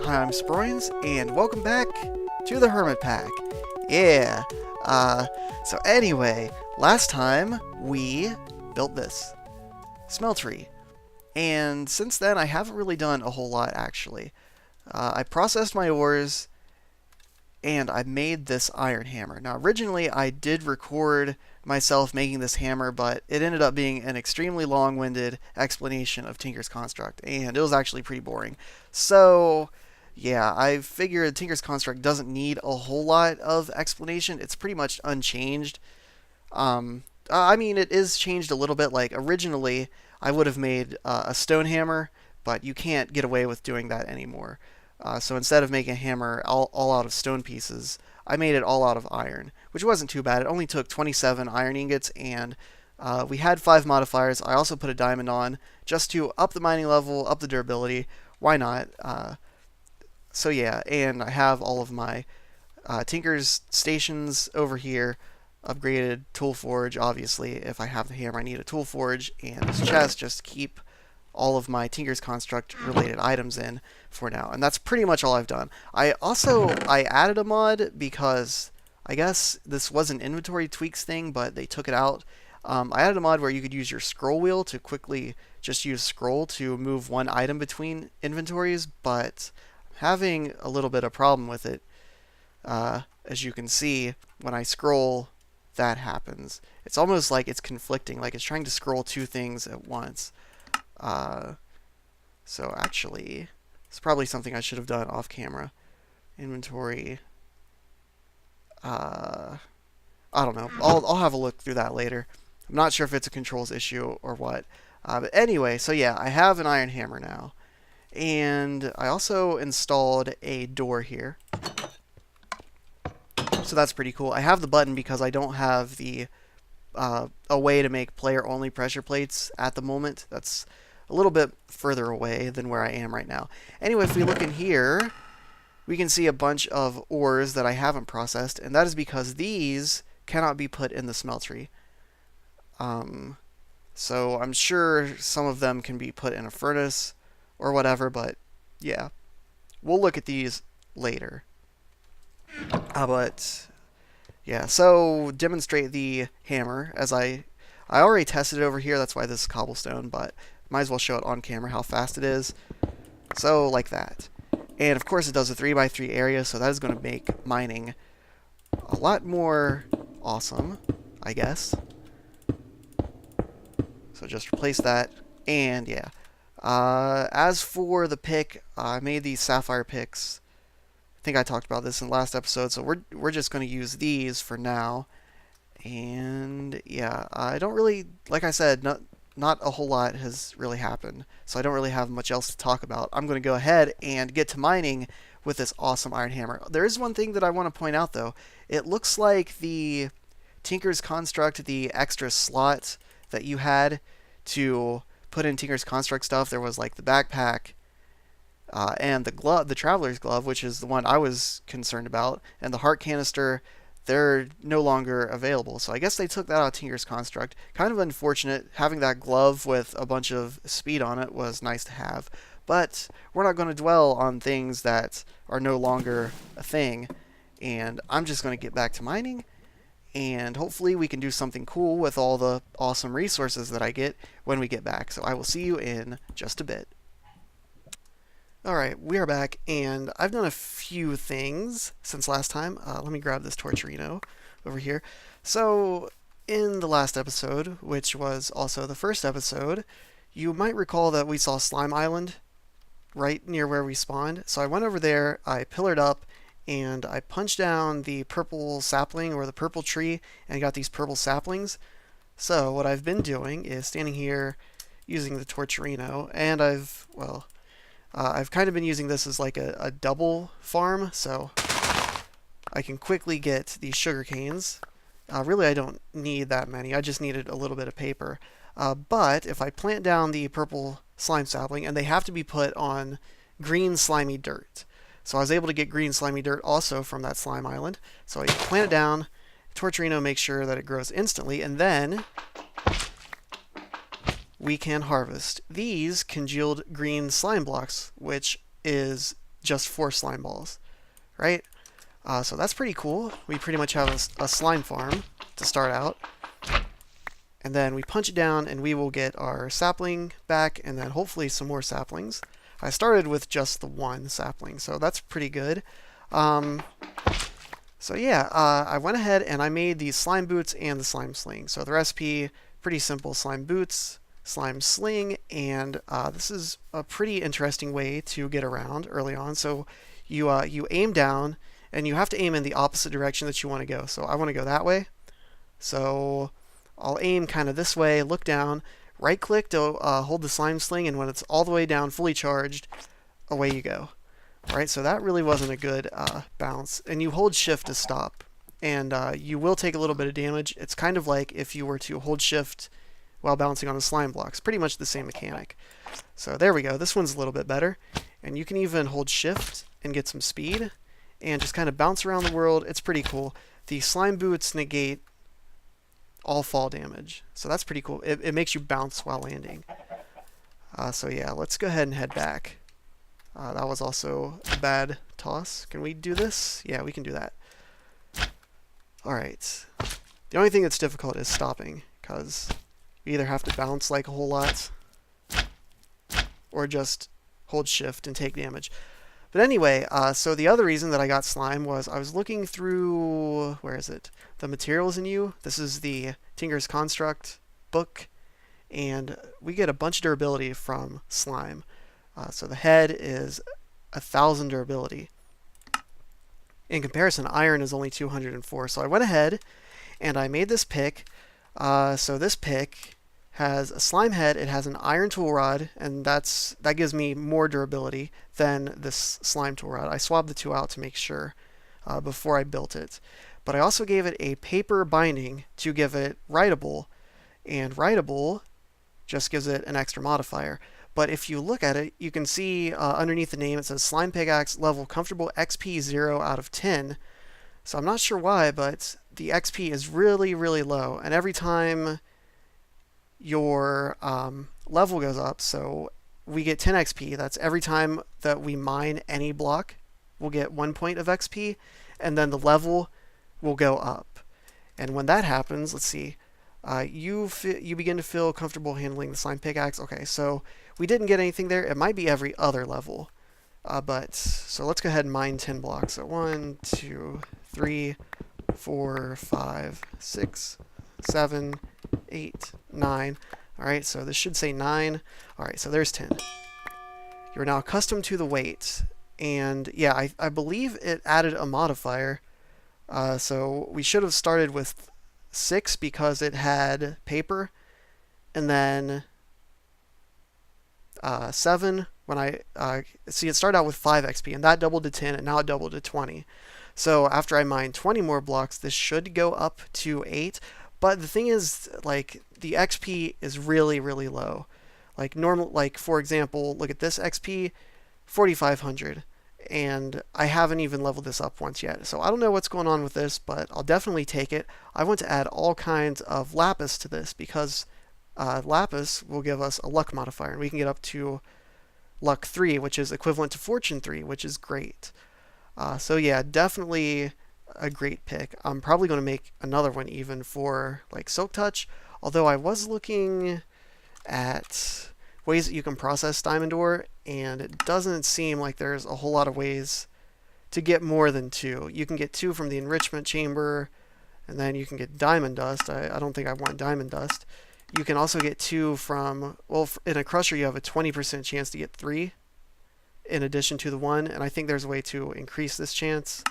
Hi, I'm Sproins, and welcome back to the Hermit Pack. Yeah, so anyway, last time we built this smeltery, and since then I haven't really done a whole lot actually. I processed my ores, and I made this iron hammer. Now originally I did record myself making this hammer, but it ended up being an extremely long-winded explanation of Tinker's Construct, and it was actually pretty boring. So yeah, I figured Tinker's Construct doesn't need a whole lot of explanation. It's pretty much unchanged. I mean, it is changed a little bit. Like, originally, I would have made a stone hammer, but you can't get away with doing that anymore. So instead of making a hammer all out of stone pieces, I made it all out of iron, which wasn't too bad. It only took 27 iron ingots, and we had 5 modifiers. I also put a diamond on, just to up the mining level, up the durability. Why not? So yeah, and I have all of my Tinker's stations over here. Upgraded tool forge, obviously. If I have the hammer, I need a tool forge, and this chest just to keep all of my Tinker's Construct related items in for now. And that's pretty much all I've done. I added a mod because I guess this was an inventory tweaks thing, but they took it out. I added a mod where you could use your scroll wheel to quickly just use scroll to move one item between inventories, but I'm having a little bit of problem with it. As you can see, when I scroll, that happens. It's almost like it's conflicting, like it's trying to scroll 2 things at once. So actually, it's probably something I should have done off camera. Inventory. I don't know. I'll have a look through that later. I'm not sure if it's a controls issue or what. But anyway, so yeah, I have an iron hammer now. And I also installed a door here. So that's pretty cool. I have the button because I don't have the a way to make player-only pressure plates at the moment. That's a little bit further away than where I am right now. Anyway, if we look in here, we can see a bunch of ores that I haven't processed, and that is because these cannot be put in the smeltery. So I'm sure some of them can be put in a furnace or whatever, but yeah, we'll look at these later. But yeah, so demonstrate the hammer, as I already tested it over here. That's why this is cobblestone, but might as well show it on camera how fast it is. So like that. And of course it does a 3x3 area, so that is going to make mining a lot more awesome, I guess. So just replace that, and yeah. As for the pick, I made these sapphire picks. I think I talked about this in the last episode, so we're just going to use these for now. And yeah, I don't really, like I said, not a whole lot has really happened, so I don't really have much else to talk about. I'm going to go ahead and get to mining with this awesome iron hammer. There is one thing that I want to point out, though. It looks like the Tinker's Construct, the extra slot that you had to put in Tinker's Construct stuff, there was like the backpack, and the glove, the traveler's glove, which is the one I was concerned about, and the heart canister, they're no longer available. So I guess they took that out of Tinker's Construct. Kind of unfortunate. Having that glove with a bunch of speed on it was nice to have. But we're not going to dwell on things that are no longer a thing. And I'm just going to get back to mining. And hopefully we can do something cool with all the awesome resources that I get when we get back. So I will see you in just a bit. Alright, we are back, and I've done a few things since last time. Let me grab this torch Reno over here. So, in the last episode, which was also the first episode, you might recall that we saw Slime Island right near where we spawned. So I went over there, I pillared up, and I punched down the purple sapling, or the purple tree, and got these purple saplings. So what I've been doing is standing here using the torch Reno, and I've kind of been using this as like a double farm, so I can quickly get these sugar canes. Really, I don't need that many. I just needed a little bit of paper. But if I plant down the purple slime sapling, and they have to be put on green slimy dirt. So I was able to get green slimy dirt also from that slime island. So I plant it down, torch Reno makes sure that it grows instantly, and then we can harvest these congealed green slime blocks, which is just 4 slime balls, right? So that's pretty cool. We pretty much have a slime farm to start out. And then we punch it down and we will get our sapling back and then hopefully some more saplings. I started with just the 1 sapling, so that's pretty good. So yeah, I went ahead and I made these slime boots and the slime sling. So the recipe, pretty simple: slime boots, slime sling, and this is a pretty interesting way to get around early on. So you aim down, and you have to aim in the opposite direction that you want to go. So I want to go that way. So I'll aim kind of this way, look down, right click to hold the slime sling, and when it's all the way down, fully charged, away you go. Alright, so that really wasn't a good bounce. And you hold shift to stop. And you will take a little bit of damage. It's kind of like if you were to hold shift while bouncing on a slime block. It's pretty much the same mechanic. So there we go. This one's a little bit better. And you can even hold shift and get some speed and just kind of bounce around the world. It's pretty cool. The slime boots negate all fall damage. So that's pretty cool. It makes you bounce while landing. So yeah, let's go ahead and head back. That was also a bad toss. Can we do this? Yeah, we can do that. Alright. The only thing that's difficult is stopping, because you either have to bounce like a whole lot, or just hold shift and take damage. But anyway, so the other reason that I got slime was I was looking through, where is it? The materials in you. This is the Tinker's Construct book, and we get a bunch of durability from slime. So the head is 1,000 durability. In comparison, iron is only 204. So I went ahead and I made this pick. So this pick has a slime head, it has an iron tool rod, and that gives me more durability than this slime tool rod. I swapped the two out to make sure before I built it. But I also gave it a paper binding to give it writable, and writable just gives it an extra modifier. But if you look at it, you can see underneath the name it says Slime Pickaxe level comfortable XP 0 out of 10. So I'm not sure why, but the XP is really, really low. And every time your level goes up, so we get 10 XP, that's every time that we mine any block, we'll get 1 point of XP, and then the level will go up. And when that happens, let's see, you begin to feel comfortable handling the slime pickaxe. Okay, so we didn't get anything there. It might be every other level. So let's go ahead and mine 10 blocks. So 1, 2, 3, 4, 5, 6, 7, 8, 9. Alright, so this should say 9. Alright, so there's 10. You're now accustomed to the weight. And yeah, I believe it added a modifier. So we should have started with 6 because it had paper, and then 7 when I see it started out with 5 XP, and that doubled to 10, and now it doubled to 20. So after I mine 20 more blocks, this should go up to 8. But the thing is, like, the XP is really, really low. Like normal, like for example, look at this XP, 4,500. And I haven't even leveled this up once yet. So I don't know what's going on with this, but I'll definitely take it. I want to add all kinds of lapis to this because lapis will give us a luck modifier, and we can get up to luck 3, which is equivalent to fortune 3, which is great. So yeah, definitely a great pick. I'm probably going to make another one even for like Silk Touch, although I was looking at ways that you can process diamond ore, and it doesn't seem like there's a whole lot of ways to get more than 2. You can get 2 from the enrichment chamber, and then you can get diamond dust. I don't think I want diamond dust. You can also get 2 from, well, in a crusher you have a 20% chance to get 3 in addition to the 1, and I think there's a way to increase this chance.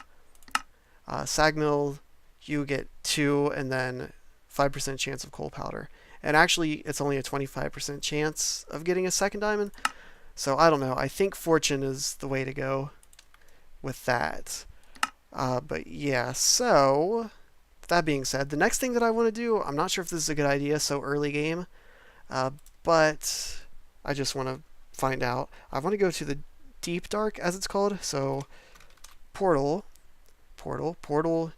Sag mill, you get 2 and then 5% chance of coal powder. And actually, it's only a 25% chance of getting a second diamond. So I don't know. I think fortune is the way to go with that. But yeah, so that being said, the next thing that I want to do, I'm not sure if this is a good idea so early game, but I just want to find out. I want to go to the deep dark, as it's called. So portal,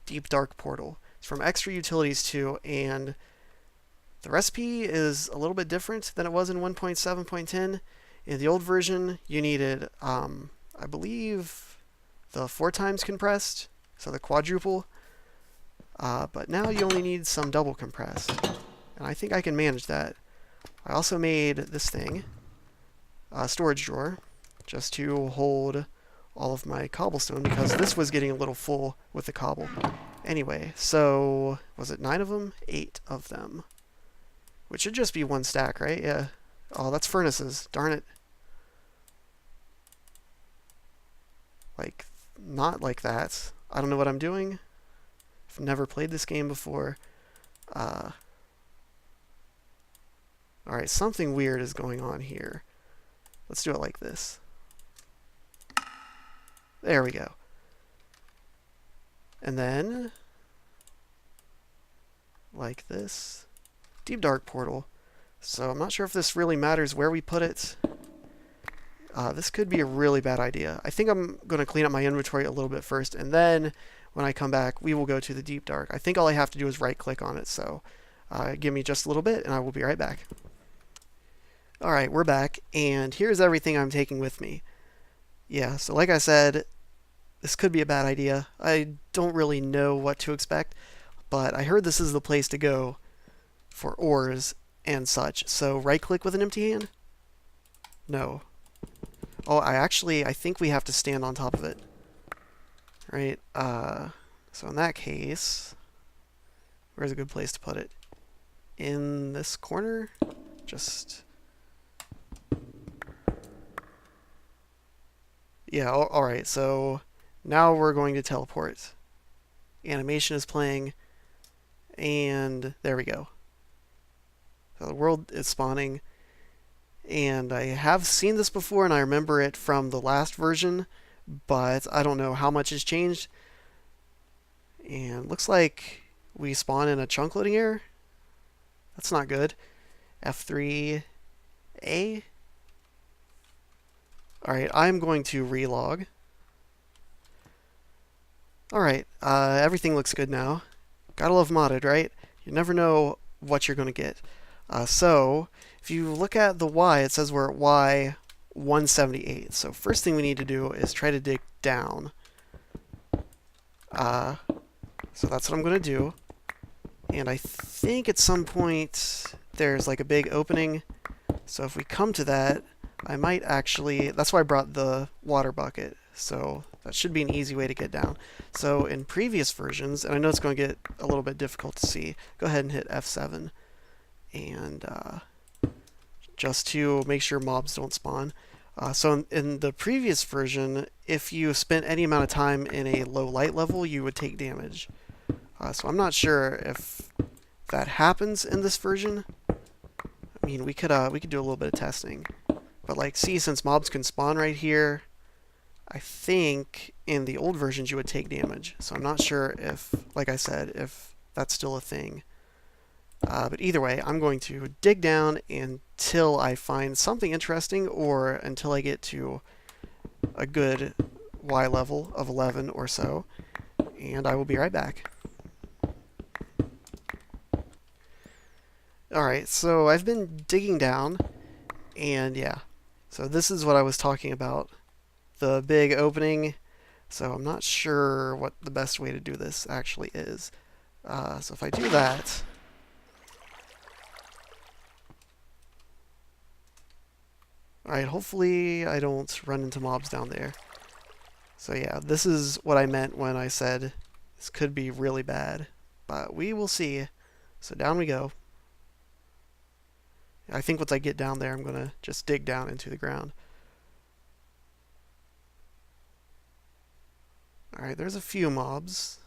deep dark portal. It's from Extra Utilities 2, and the recipe is a little bit different than it was in 1.7.10. In the old version, you needed a I believe, the 4 times compressed, so the quadruple. But now you only need some double compressed, and I think I can manage that. I also made this thing, a storage drawer, just to hold all of my cobblestone, because this was getting a little full with the cobble. Anyway, so was it 9 of them? 8 of them. Which should just be 1 stack, right? Yeah. Oh, that's furnaces. Darn it. Like, not like that. I don't know what I'm doing. I've never played this game before. Alright, something weird is going on here. Let's do it like this. There we go. And then, like this. Deep dark portal. So I'm not sure if this really matters where we put it. This could be a really bad idea. I think I'm going to clean up my inventory a little bit first, and then when I come back, we will go to the deep dark. I think all I have to do is right-click on it, so give me just a little bit, and I will be right back. Alright, we're back, and here's everything I'm taking with me. Yeah, so like I said, this could be a bad idea. I don't really know what to expect, but I heard this is the place to go for ores and such. So right-click with an empty hand? No. Oh, I think we have to stand on top of it. Right? So in that case, where's a good place to put it? In this corner? Just... Yeah, alright, so now we're going to teleport. Animation is playing, and there we go. So the world is spawning, and I have seen this before, and I remember it from the last version, but I don't know how much has changed. And looks like we spawn in a chunk loading error. That's not good. F3A. Alright, I'm going to relog. Alright, everything looks good now. Gotta love modded, right? You never know what you're going to get. So, if you look at the Y, it says we're at Y 178. So first thing we need to do is try to dig down. So that's what I'm going to do. And I think at some point there's like a big opening. So if we come to that, I might actually... That's why I brought the water bucket. So that should be an easy way to get down. So in previous versions, and I know it's going to get a little bit difficult to see, go ahead and hit F7. And just to make sure mobs don't spawn. So in the previous version, if you spent any amount of time in a low light level, you would take damage. So I'm not sure if that happens in this version. I mean, we could do a little bit of testing. But like, see, since mobs can spawn right here, I think in the old versions you would take damage. So I'm not sure if, like I said, if that's still a thing. But either way, I'm going to dig down until I find something interesting, or until I get to a good Y level of 11 or so. And I will be right back. Alright, so I've been digging down, and yeah. So this is what I was talking about. The big opening. So I'm not sure what the best way to do this actually is. So if I do that... Alright, hopefully I don't run into mobs down there. So yeah, this is what I meant when I said this could be really bad. But we will see. So down we go. I think once I get down there, I'm going to just dig down into the ground. Alright, there's a few mobs.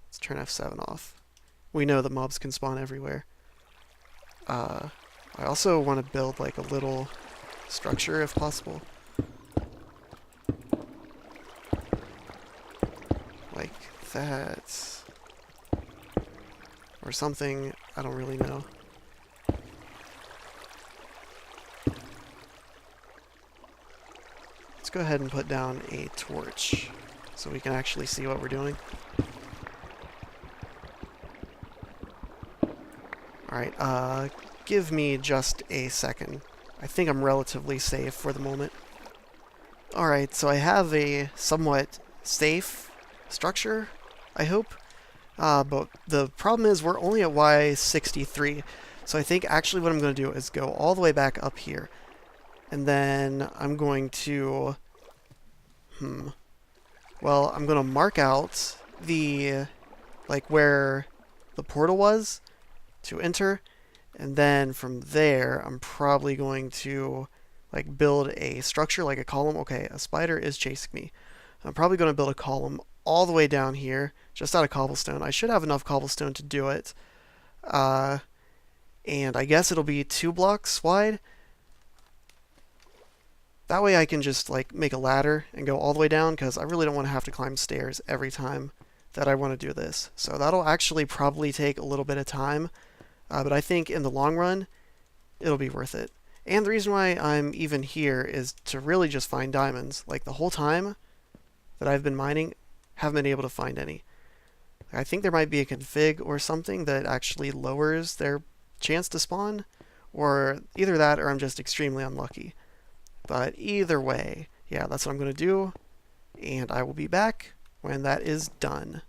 Let's turn F7 off. We know that mobs can spawn everywhere. I also want to build like a little structure if possible. Like that. Or something, I don't really know. Let's go ahead and put down a torch so we can actually see what we're doing. Alright, give me just a second. I think I'm relatively safe for the moment. Alright, so I have a somewhat safe structure, I hope. But the problem is we're only at Y63. So I think actually what I'm going to do is go all the way back up here. And then I'm going to... Well, I'm going to mark out the... like where the portal was to enter. And then from there, I'm probably going to like build a structure, like a column. Okay, a spider is chasing me. I'm probably going to build a column all the way down here, just out of cobblestone. I should have enough cobblestone to do it. And I guess it'll be 2 blocks wide. That way I can just like make a ladder and go all the way down, because I really don't want to have to climb stairs every time that I want to do this. So that'll actually probably take a little bit of time, but I think in the long run, it'll be worth it. And the reason why I'm even here is to really just find diamonds. Like the whole time that I've been mining, haven't been able to find any. I think there might be a config or something that actually lowers their chance to spawn, or either that or I'm just extremely unlucky. But either way, yeah, that's what I'm going to do, and I will be back when that is done.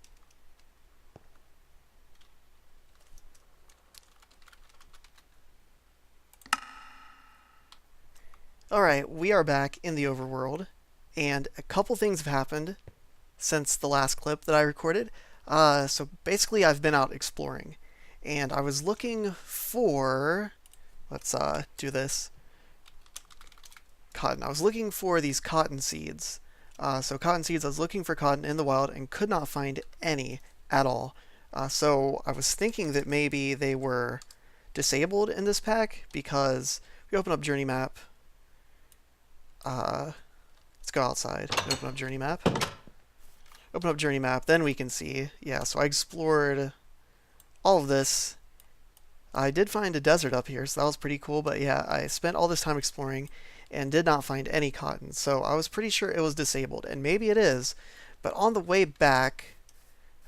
Alright, we are back in the overworld, and a couple things have happened since the last clip that I recorded. So basically I've been out exploring, and I was looking for... let's do this. Cotton. I was looking for these cotton seeds. So cotton seeds, I was looking for cotton in the wild and could not find any at all. So I was thinking that maybe they were disabled in this pack, because we open up journey map. Let's go outside and open up journey map. Open up journey map, then we can see. Yeah, so I explored all of this. I did find a desert up here, so that was pretty cool, but yeah, I spent all this time exploring and did not find any cotton, so I was pretty sure it was disabled, and maybe it is, but on the way back,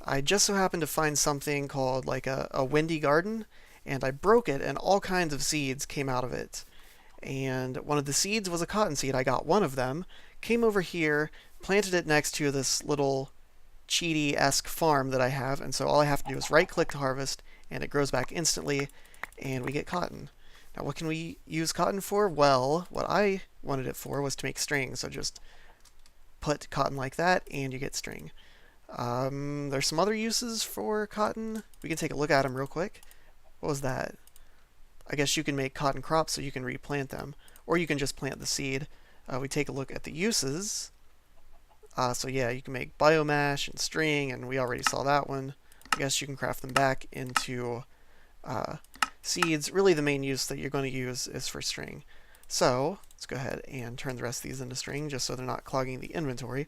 I just so happened to find something called like a windy garden, and I broke it, and all kinds of seeds came out of it. And one of the seeds was a cotton seed. I got one of them, came over here, planted it next to this little cheaty-esque farm that I have, and so all I have to do is right-click to harvest, and it grows back instantly, and we get cotton. Now, what can we use cotton for? Well, what I wanted it for was to make string, so just put cotton like that, and you get string. There's some other uses for cotton. We can take a look at them real quick. What was that? I guess you can make cotton crops so you can replant them, or you can just plant the seed. We take a look at the uses. So yeah, you can make biomash and string, and we already saw that one. I guess you can craft them back into seeds. Really the main use that you're going to use is for string. So let's go ahead and turn the rest of these into string, just so they're not clogging the inventory.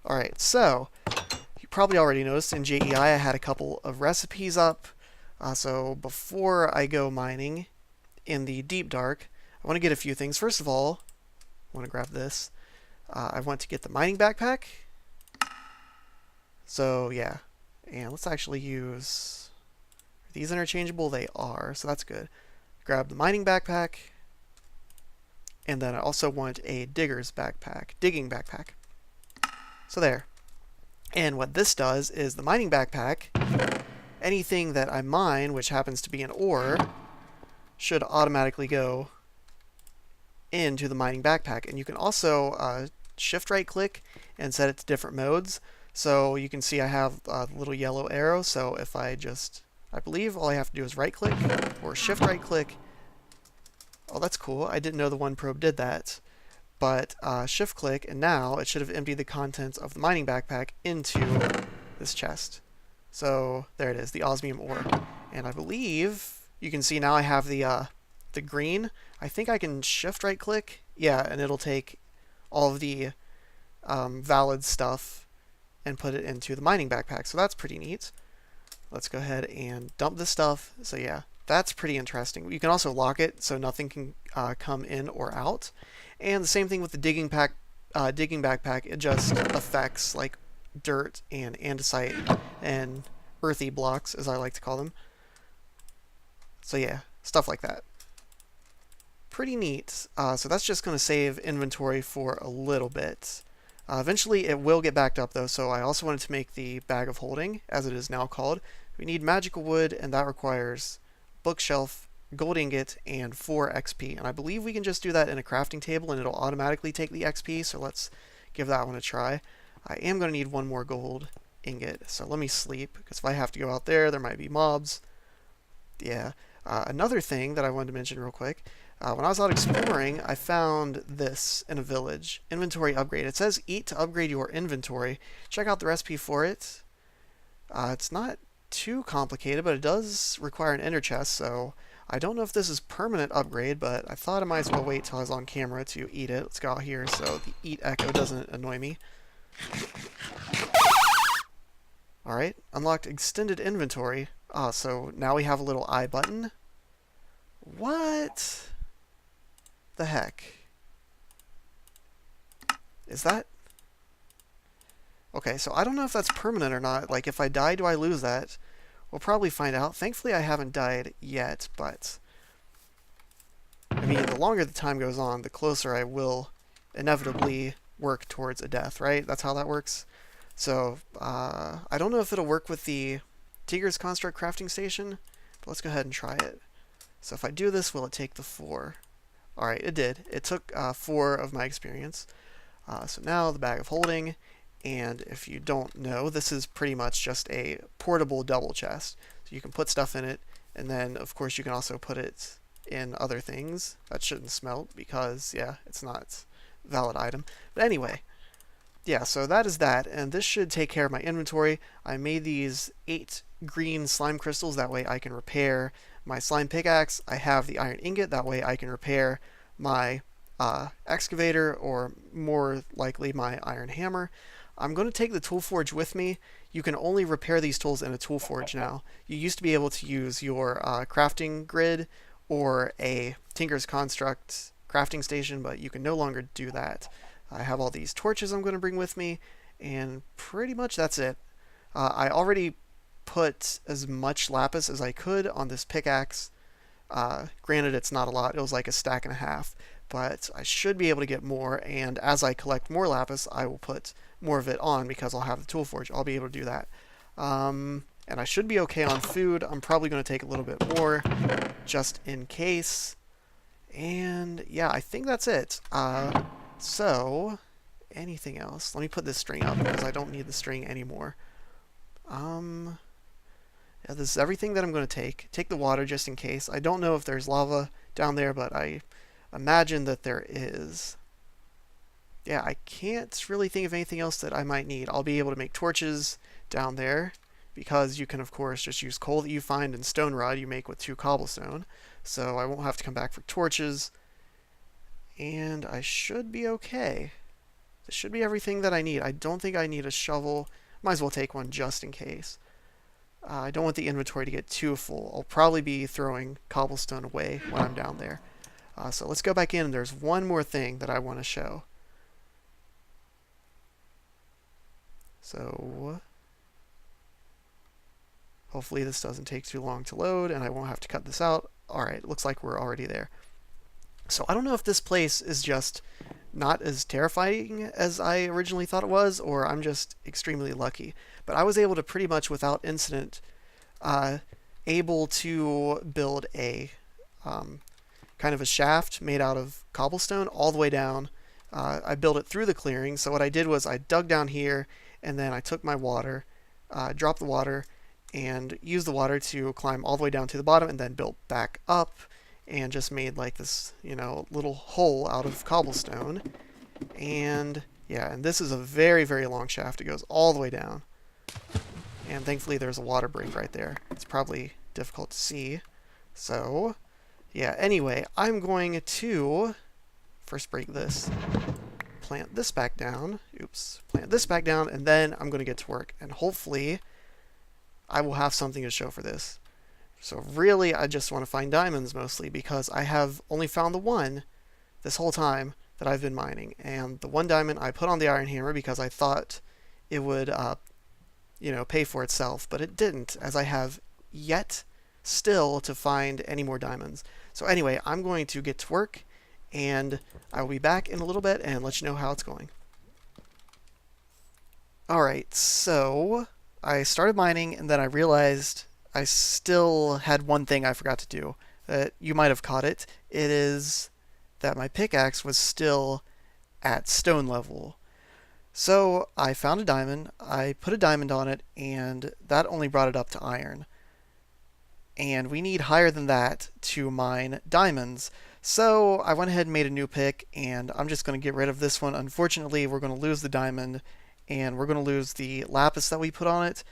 Alright, so you probably already noticed in JEI I had a couple of recipes up. So before I go mining in the deep dark, I want to get a few things. First of all, I want to grab this. I want to get the mining backpack. So yeah, and let's actually use... are these interchangeable? They are, so that's good. Grab the mining backpack, and then I also want a digging backpack. So there. And what this does is the mining backpack, anything that I mine, which happens to be an ore, should automatically go into the mining backpack. And you can also shift right click and set it to different modes. So you can see I have a little yellow arrow, so if I believe all I have to do is right click or shift right click. Oh, that's cool. I didn't know the one probe did that. But shift click, and now it should have emptied the contents of the mining backpack into this chest. So there it is, the osmium ore. And I believe you can see now I have the green. I think I can shift right click. Yeah, and it'll take all of the valid stuff and put it into the mining backpack. So that's pretty neat. Let's go ahead and dump this stuff. So yeah, that's pretty interesting. You can also lock it so nothing can come in or out. And the same thing with the digging backpack. It just affects like dirt and andesite and earthy blocks, as I like to call them. So yeah, stuff like that. pretty neat. So that's just going to save inventory for a little bit. Eventually it will get backed up though, so I also wanted to make the bag of holding, as it is now called. We need magical wood, and that requires bookshelf, gold ingot, and 4 XP. And I believe we can just do that in a crafting table and it'll automatically take the XP, so let's give that one a try. I am going to need 1 more gold ingot, so let me sleep, because if I have to go out there, there might be mobs. Yeah. Another thing that I wanted to mention real quick, when I was out exploring, I found this in a village. Inventory upgrade. It says eat to upgrade your inventory. Check out the recipe for it. It's not too complicated, but it does require an ender chest, so I don't know if this is permanent upgrade, but I thought I might as well wait till I was on camera to eat it. Let's go out here so the eat echo doesn't annoy me. Alright, unlocked extended inventory. So now we have a little I button. What the heck? Is that... Okay, so I don't know if that's permanent or not. Like, if I die, do I lose that? We'll probably find out. Thankfully, I haven't died yet, but... I mean, the longer the time goes on, the closer I will inevitably work towards a death, right? That's how that works. So, I don't know if it'll work with the Tigger's Construct crafting station, but let's go ahead and try it. So if I do this, will it take the 4? Alright, it did. It took 4 of my experience. So now the bag of holding, and if you don't know, this is pretty much just a portable double chest. So you can put stuff in it, and then of course you can also put it in other things. That shouldn't smelt because, yeah, it's not a valid item. But anyway, yeah, so that is that, and this should take care of my inventory. I made these 8 green slime crystals, that way I can repair my slime pickaxe. I have the iron ingot, that way I can repair my excavator, or more likely my iron hammer. I'm going to take the tool forge with me. You can only repair these tools in a tool forge now. You used to be able to use your crafting grid or a Tinker's Construct crafting station, but you can no longer do that. I have all these torches I'm going to bring with me, and pretty much that's it. I already put as much lapis as I could on this pickaxe. Granted, it's not a lot. It was like a stack and a half, but I should be able to get more, and as I collect more lapis, I will put more of it on because I'll have the tool forge. I'll be able to do that. And I should be okay on food. I'm probably going to take a little bit more just in case. And yeah, I think that's it. So, anything else? Let me put this string up because I don't need the string anymore. Yeah, this is everything that I'm going to take. Take the water just in case. I don't know if there's lava down there, but I imagine that there is. Yeah, I can't really think of anything else that I might need. I'll be able to make torches down there because you can, of course, just use coal that you find and stone rod you make with 2 cobblestone. So I won't have to come back for torches. And I should be okay. This should be everything that I need. I don't think I need a shovel. Might as well take one just in case. I don't want the inventory to get too full. I'll probably be throwing cobblestone away when I'm down there. So let's go back in. There's one more thing that I want to show. So hopefully this doesn't take too long to load and I won't have to cut this out. Alright, looks like we're already there. So I don't know if this place is just not as terrifying as I originally thought it was, or I'm just extremely lucky. But I was able to pretty much without incident able to build a kind of a shaft made out of cobblestone all the way down. I built it through the clearing, so what I did was I dug down here, and then I took my water, dropped the water, and used the water to climb all the way down to the bottom, and then built back up, and just made like this, you know, little hole out of cobblestone. And yeah, and this is a very, very long shaft. It goes all the way down. And thankfully there's a water break right there. It's probably difficult to see. So, yeah, anyway, I'm going to first break this, plant this back down, plant this back down, and then I'm going to get to work. And hopefully I will have something to show for this. So really, I just want to find diamonds mostly because I have only found the one this whole time that I've been mining. And the one diamond I put on the iron hammer because I thought it would, you know, pay for itself, but it didn't, as I have yet still to find any more diamonds. So anyway, I'm going to get to work, and I will be back in a little bit and let you know how it's going. Alright, so I started mining, and then I realized I still had one thing I forgot to do. You might have caught it. It is that my pickaxe was still at stone level. So I found a diamond, I put a diamond on it, and that only brought it up to iron. And we need higher than that to mine diamonds. So I went ahead and made a new pick, and I'm just going to get rid of this one. Unfortunately, we're going to lose the diamond, and we're going to lose the lapis that we put on it,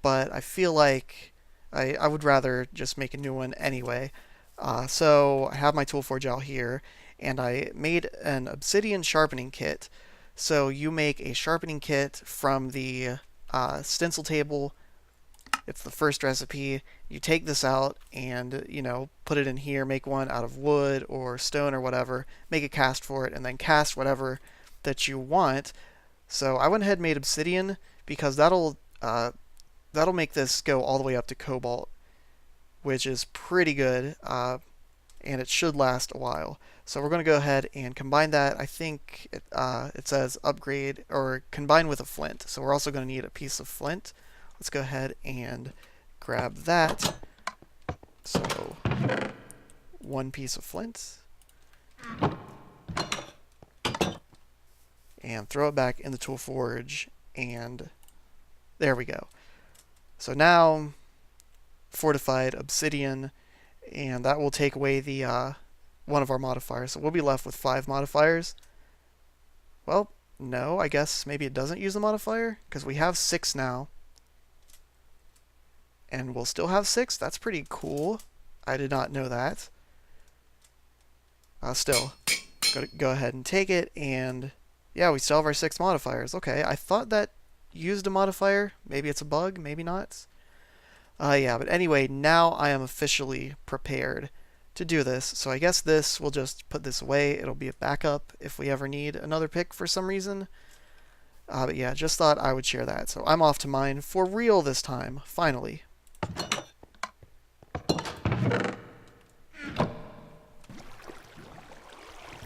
but I feel like I would rather just make a new one anyway. So I have my tool forge out here, and I made an obsidian sharpening kit. So you make a sharpening kit from the stencil table. It's the first recipe. You take this out and, put it in here, make one out of wood or stone or whatever, make a cast for it, and then cast whatever that you want. So I went ahead and made obsidian because that'll make this go all the way up to cobalt, which is pretty good, and it should last a while. So we're going to go ahead and combine that. I think it says upgrade or combine with a flint. So we're also going to need a piece of flint. Let's go ahead and grab that. So one piece of flint. And throw it back in the tool forge, and there we go. So now fortified obsidian, and that will take away the one of our modifiers. So we'll be left with 5 modifiers. Well, no, I guess maybe it doesn't use the modifier, because we have 6 now. And we'll still have 6? That's pretty cool. I did not know that. Still, go ahead and take it, and yeah, we still have our 6 modifiers. Okay, I thought that used a modifier. Maybe it's a bug, maybe not. Yeah, but anyway, now I am officially prepared to do this. So I guess this, we'll just put this away. It'll be a backup if we ever need another pick for some reason. But yeah, just thought I would share that. So I'm off to mine for real this time, finally.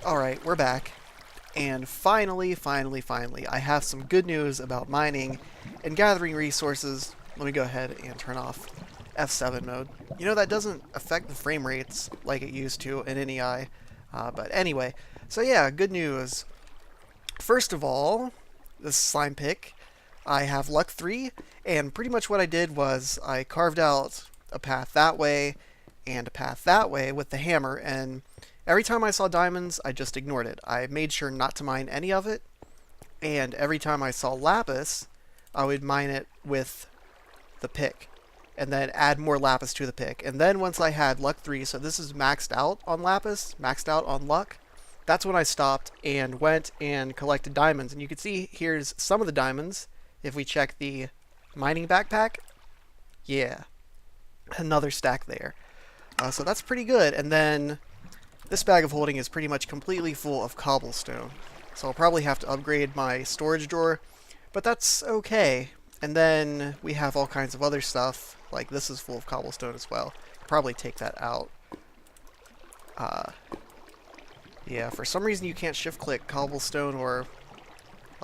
Alright, we're back. And finally, I have some good news about mining and gathering resources. Let me go ahead and turn off F7 mode. That doesn't affect the frame rates like it used to in NEI. But anyway, so yeah, good news. First of all, this slime pick, I have luck 3, and pretty much what I did was I carved out a path that way and a path that way with the hammer, and every time I saw diamonds, I just ignored it. I made sure not to mine any of it, and every time I saw lapis, I would mine it with the pick, and then add more lapis to the pick. And then once I had luck 3, so this is maxed out on lapis, maxed out on luck, that's when I stopped and went and collected diamonds. And you can see here's some of the diamonds. If we check the mining backpack, yeah, another stack there. So that's pretty good. And then this bag of holding is pretty much completely full of cobblestone. So I'll probably have to upgrade my storage drawer, but that's okay. And then we have all kinds of other stuff, like this is full of cobblestone as well. I'll probably take that out. Yeah, for some reason you can't shift-click cobblestone or,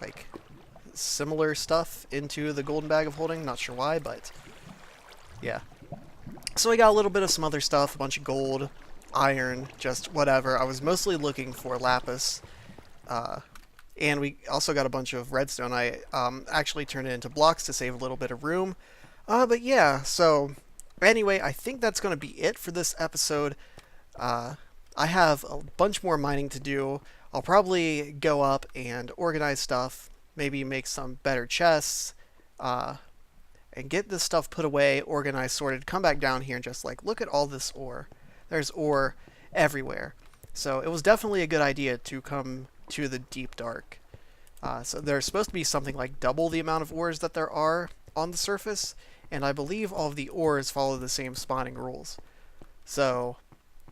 like, similar stuff into the golden bag of holding. Not sure why, but yeah. So I got a little bit of some other stuff, a bunch of gold, iron, just whatever. I was mostly looking for lapis, and we also got a bunch of redstone. I actually turned it into blocks to save a little bit of room. But yeah, so anyway, I think that's going to be it for this episode. I have a bunch more mining to do. I'll probably go up and organize stuff, maybe make some better chests, and get this stuff put away, organized, sorted, come back down here and just like, look at all this ore. There's ore everywhere. So it was definitely a good idea to come to the deep dark. So there's supposed to be something like double the amount of ores that there are on the surface, and I believe all of the ores follow the same spawning rules. So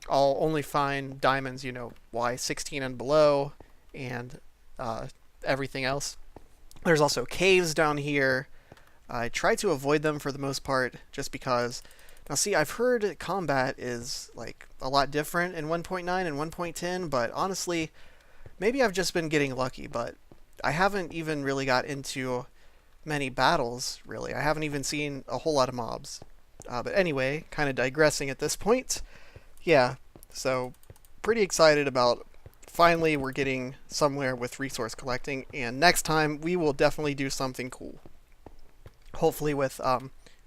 I'll only find diamonds, Y16 and below, and everything else. There's also caves down here. I try to avoid them for the most part, just because Now see, I've heard combat is like a lot different in 1.9 and 1.10, but honestly, maybe I've just been getting lucky, but I haven't even really got into many battles, really. I haven't even seen a whole lot of mobs. But anyway, kind of digressing at this point. Yeah, so pretty excited about finally we're getting somewhere with resource collecting, and next time we will definitely do something cool. Hopefully with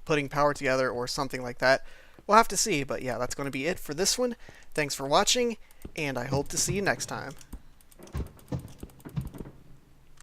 putting power together or something like that. We'll have to see, but yeah, that's going to be it for this one. Thanks for watching, and I hope to see you next time.